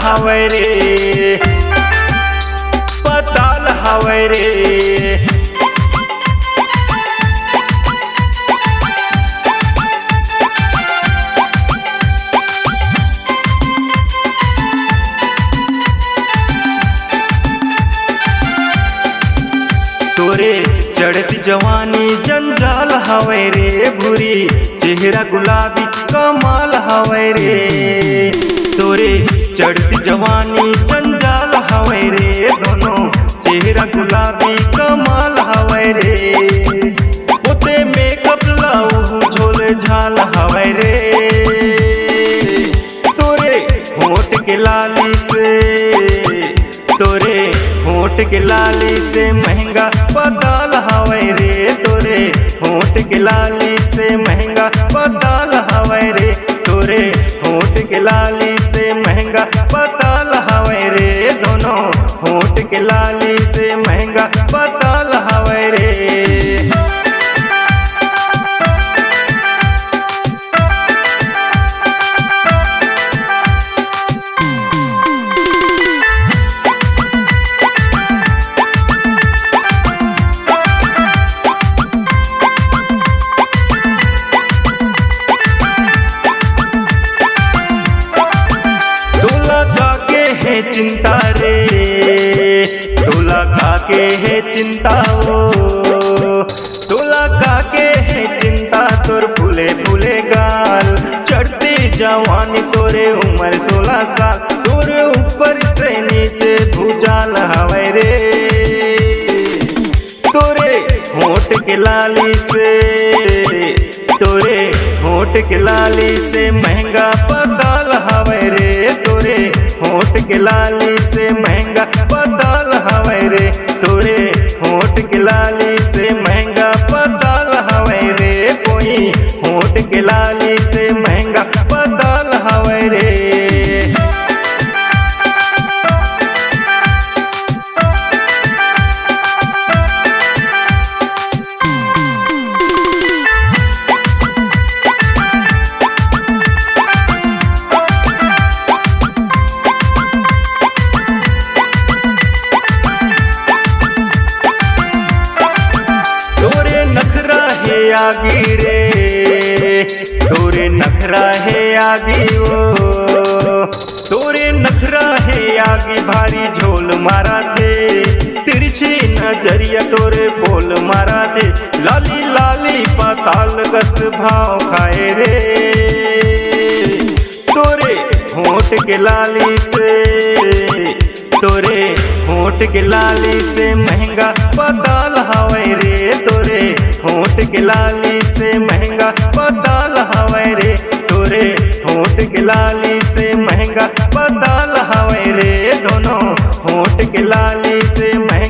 हवै रे, पताल हवै रे। तोरे चढ़ती जवानी जंजाल हवै रे, भूरी चेहरा गुलाबी कमाल हवै रे। तोरे चढ़ती जवानी जंजाल हवै रे, दोनों चेहरा गुलाबी कमाल हवै रे। ओते मेकअप लाऊ झोले झाल हवै रे। तोरे होठ के लाली से, तोरे होठ के लाली से महंगा पताल हवै रे। तोरे होठ के लाली से महंगा पताल हवै रे। तोरे होठ के लाली से महंगा पताल हवै रे। दोनों होठ के लाली से महंगा पताल हवै रे। चिंता रे तोला काके है चिंता हो, तोला काके है चिंता। तोर फूले फूले गाल चढ़ती जवानी, तोरे उम्र 16 साल। तोरे ऊपर से नीचे भूजाल हवै रे। तोरे होठ के लाली से, तोरे होठ के लाली से महंगा पताल हवै रे। तोरे होठ के लाली से महंगा पताल हवै रे। तोरे होठ के लाली से महंगा पताल हवै रे। कोई होठ के लाली से महंगा पताल हवै रे। आगी रे, तोरे नखरा है आगी ओ, तोरे नखरा है आगी। भारी झोल मारा दे, तिरछी नजरिया तोरे बोल मारा दे। लाली लाली पताल कस भाव खाए रे। तोरे होठ के लाली से, तोरे होठ के लाली से महंगा पताल हवै रे। तोरे होठ के लाली से महंगा पताल हवै रे। तोरे होठ के लाली से महंगा पताल हवै रे। दोनों होठ के लाली से महंगा